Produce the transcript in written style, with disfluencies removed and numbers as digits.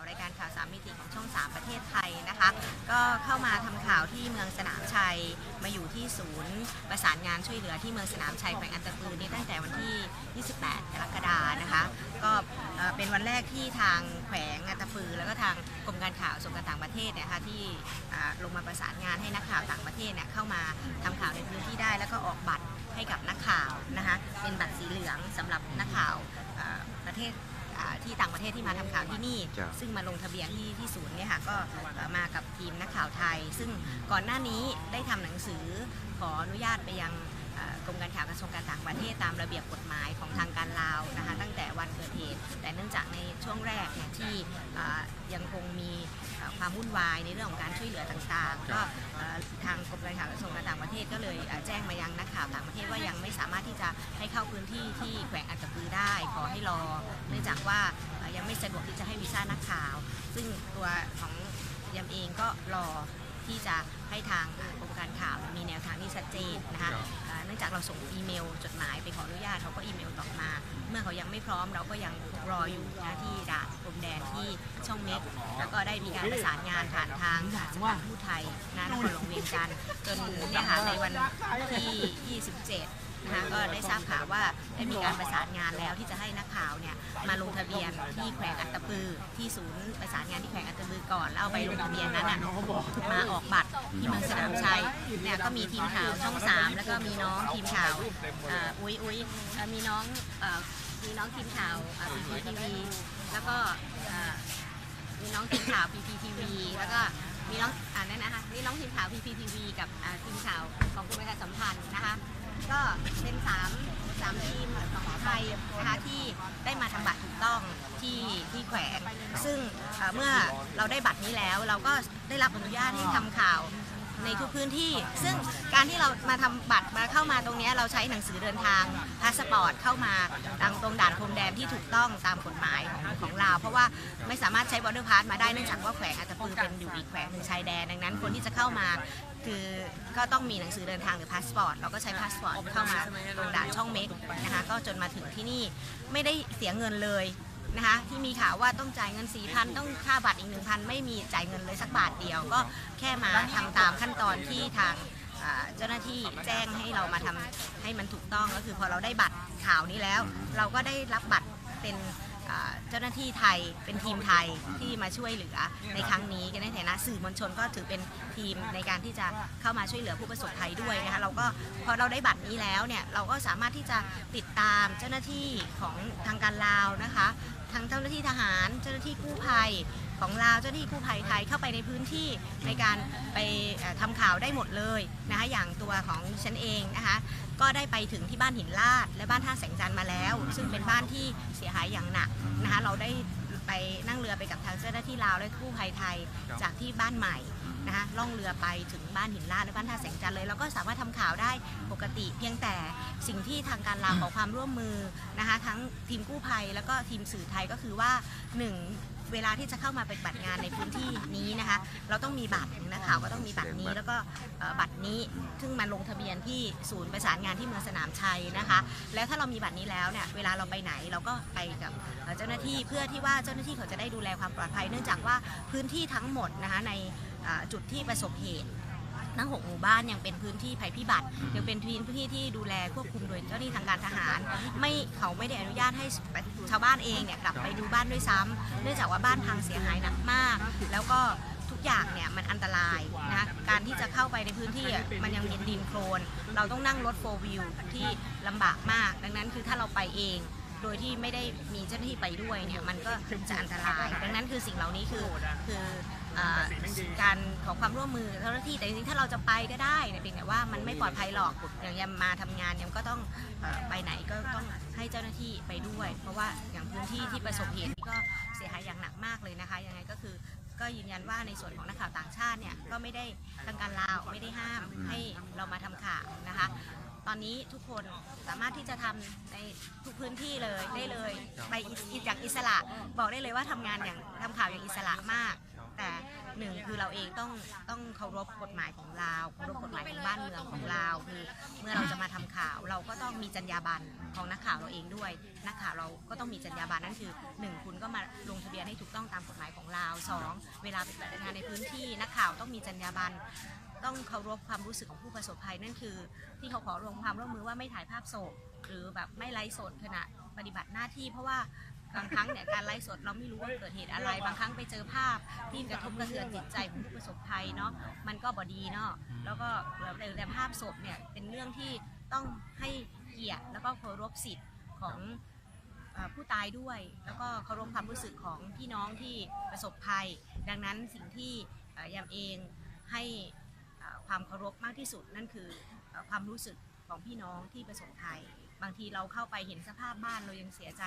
รายการข่าว3 มิติของช่อง3ประเทศไทยนะคะก็เข้ามาทำข่าวที่เมืองสนามชัยมาอยู่ที่ศูนย์ประสานงานช่วยเหลือที่เมืองสนามชัยแขวงอัตตปือนี่ตั้งแต่วันที่ 28 กรกฎาคมนะคะก็เป็นวันแรกที่ทางแขวงอัตตปือแล้วก็ทางกรมการข่าวกระทรวงการต่างประเทศเนี่ยค่ะที่ลงมาประสานงานให้นักข่าวต่างประเทศเนี่ยเข้ามาทำข่าวในพื้นที่ได้แล้วก็ออกบัตรให้กับนักข่าวนะคะเป็นบัตรสีเหลืองสำหรับนักข่าวประเทศที่ต่างประเทศที่มาทำข่าวที่นี่ซึ่งมาลงทะเบียนที่ศูนย์เนี่ยค่ะก็มากับทีมนักข่าวไทยซึ่งก่อนหน้านี้ได้ทำหนังสือขออนุญาตไปยังกรมการข่าวกระทรวงการต่างประเทศตามระเบียบกฎหมายของทางการลาวนะคะตั้งแต่วันเกิดเหตุแต่เนื่องจากในช่วงแรกเนี่ยที่ยังคงมีความวุ่นวายในเรื่องของการช่วยเหลือต่างๆก็ทางกรมการข่าวกระทรวงการต่างประเทศก็เลยแจ้งมายังนักข่าวต่างประเทศว่ายังไม่สามารถที่จะให้เข้าพื้นที่ที่แขวงอัตตปือได้ขอให้รอเนื่องจากว่ายังไม่สะดวกที่จะให้วีซ่านักข่าวซึ่งตัวของยำเองก็รอที่จะให้ทางกรมการข่าวมีแนวทางที่ชัดเจนนะคะเนื่องจากเราส่งอีเมลจดหมายไปขออนุญาตเขาก็อีเมลตอบมาเมื่อเขายังไม่พร้อมเราก็ยังรออยู่นะที่ด่านพรมแดนที่ช่องเม็กแล้วก็ได้มีการประสานงานผ่านทางสถานทูตไทยนครหลวงเวียงจันทร์จนเนี่ยค่ะในวันที่ 27นะคะก็ได้ทราบข่าวว่าได้มีการประสานงานแล้วที่จะให้นักข่าวเนี่ยมาลงทะเบียนที่แขวงอัตตปือที่ศูนย์ประสานงานที่แขวงอัตตปือก่อนแล้วเอาใบลงทะเบียนนั้นมาออกบัตรที่เมืองสนามชัยเนี่ยก็มีทีมข่าวช่อง3แล้วก็มีน้องทีมข่าวอุ้ยมีน้องทีมข่าวPPTV แล้วก็มีน้องทีมข่าว PPTV แล้วก็มีน้องนั่นนะคะนี่น้องทีมข่าว PPTV กับทีมข่าวของกรมประชาสัมพันธ์นะคะก็เป็น3ทีมของไทยนะคะที่ได้มาทำบัตรถูกต้องที่แขวงซึ่งเมื่อเราได้บัตรนี้แล้วเราก็ได้รับอนุญาตให้ทำข่าวในทุกพื้นที่ซึ่งการที่เรามาทำบัตรมาเข้ามาตรงนี้เราใช้หนังสือเดินทางพาสปอร์ตเข้ามาตรงด่านพรมแดนที่ถูกต้องตามกฎหมายของลาวเพราะว่าไม่สามารถใช้บอร์เดอร์พาสมาได้เนื่องจากว่าแขวงอัตตปือเป็นอยู่อีกแขวงหนึ่งชายแดนดังนั้นคนที่จะเข้ามาคือก็ต้องมีหนังสือเดินทางหรือพาสปอร์ตเราก็ใช้พาสปอร์ตเข้ามาตรงด่านช่องเม็กนะคะก็จนมาถึงที่นี่ไม่ได้เสียเงินเลยนะคะที่มีข่าวว่าต้องจ่ายเงิน 4,000 ต้องค่าบัตรอีก 1,000 ไม่มีจ่ายเงินเลยสักบาทเดียวก็แค่มาทำตามขั้นตอนที่ทางเจ้าหน้าที่แจ้งให้เรามาทำให้มันถูกต้องก็คือพอเราได้บัตรข่าวนี้แล้วเราก็ได้รับบัตรเป็นเจ้าหน้าที่ไทยเป็นทีมไทยที่มาช่วยเหลือในครั้งนี้ในฐานะสื่อมวลชนก็ถือเป็นทีมในการที่จะเข้ามาช่วยเหลือผู้ประสบภัยด้วยนะคะเราก็พอเราได้บัตรนี้แล้วเนี่ยเราก็สามารถที่จะติดตามเจ้าหน้าที่ของทางการลาวนะคะทั้งเจ้าหน้าที่ทหารเจ้าหน้าที่กู้ภัยของลาวเจ้าหน้าที่กู้ภัยไทยเข้าไปในพื้นที่ในการไปทำข่าวได้หมดเลยนะคะอย่างตัวของฉันเองนะคะก็ได้ไปถึงที่บ้านหินลาดและบ้านท่าแสงจันทร์มาแล้วซึ่งเป็นบ้านที่เสียหายอย่างหนักนะคะเราได้ไปนั่งเรือไปกับทางเจ้าหน้าที่ลาวและกู้ภัยไทยจากที่บ้านใหม่นะคะล่องเรือไปถึงบ้านหินลาดและบ้านท่าแสงจันทร์เลยเราก็สามารถทำข่าวได้ปกติเพียงแต่สิ่งที่ทางการลาวขอความร่วมมือนะคะทั้งทีมกู้ภัยแล้วก็ทีมสื่อไทยก็คือว่า1เวลาที่จะเข้ามาปฏิบัติงานในพื้นที่นี้นะคะเราต้องมีบัตรนักข่าวก็ต้องมีบัตรนี้แล้วก็บัตรนี้ซึ่งมาลงทะเบียนที่ศูนย์ประสานงานที่เมืองสนามชัยนะคะแล้วถ้าเรามีบัตรนี้แล้วเนี่ยเวลาเราไปไหนเราก็ไปกับเจ้าหน้าที่เพื่อที่ว่าเจ้าหน้าที่เขาจะได้ดูแลความปลอดภัยเนื่องจากว่าพื้นที่ทั้งหมดนะคะในจุดที่ประสบเหตุทั้ง6หมู่บ้านยังเป็นพื้นที่ภัยพิบัติยังเป็นพื้นที่ที่ดูแลควบคุมโดยเจ้าหน้าที่ทางการทหารเขาไม่ได้อนุญาตให้ชาวบ้านเองเนี่ยกลับไปดูบ้านด้วยซ้ำเนื่องจากว่าบ้านพังเสียหายหนักมากแล้วก็ทุกอย่างเนี่ยมันอันตรายนะการที่จะเข้าไปในพื้นที่มันยังมีดินโคลนเราต้องนั่งรถ4 wheelที่ลำบากมากดังนั้นคือถ้าเราไปเองโดยที่ไม่ได้มีเจ้าหน้าที่ไปด้วยเนี่ยมันก็จะอันตรายดังนั้นคือสิ่งเหล่านี้คือการขอความร่วมมือเจ้าหน้าที่แต่จริงๆถ้าเราจะไปก็ได้เพียงแต่ว่ามันไม่ปลอดภัยหรอกอย่างยามมาทำงานยามก็ต้องไปไหนก็ต้องให้เจ้าหน้าที่ไปด้วยเพราะว่าอย่างพื้นที่ที่ประสบเหตุก็เสียหายอย่างหนักมากเลยนะคะยังไงก็คือก็ยืนยันว่าในส่วนของนักข่าวต่างชาติเนี่ยก็ไม่ได้ทางการลาวไม่ได้ห้ามให้เรามาทำข่าวนะคะตอนนี้ทุกคนสามารถที่จะทำในทุกพื้นที่เลยได้เลยไปอย่างอิสระบอกได้เลยว่าทำข่าวอย่างอิสระมาก แต่หนึ่งคือเราเองต้องเคารพกฎหมายของเราเคารพกฎหมายของบ้านเมืองของเราคือเมื่อเราจะมาทำข่าวเราก็ต้องมีจรรยาบรรณของนักข่าวเราเองด้วยนักข่าวเราก็ต้องมีจรรยาบรรณนั่นคือ1คุณก็มาลงทะเบียนให้ถูกต้องตามกฎหมายของเรา2เวลาไปปฏิบัติงานในพื้นที่นักข่าวต้องมีจรรยาบรรณต้องเคารพความรู้สึกของผู้ประสบภัยนั่นคือที่เขาขอความร่วมมือว่าไม่ถ่ายภาพศพหรือแบบไม่ไลฟ์สดขณะปฏิบัติหน้าที่เพราะว่าบางครั้งเนี่ยการไลฟ์สดเราไม่รู้ว่าเกิดเหตุอะไรบางครั้งไปเจอภาพที่กระทบกระเทือนจิตใจของผู้ประสบภัยเนาะมันก็บอดีเนาะแล้วก็แต่ภาพศพเนี่ยเป็นเรื่องที่ต้องให้เกียรติแล้วก็เคารพสิทธิ์ของผู้ตายด้วยแล้วก็เคารพความรู้สึกของพี่น้องที่ประสบภัยดังนั้นสิ่งที่ยามเองให้ความเคารพมากที่สุดนั่นคือความรู้สึกของพี่น้องที่ประสบภัยบางทีเราเข้าไปเห็นสภาพบ้านเรายังเสียใจ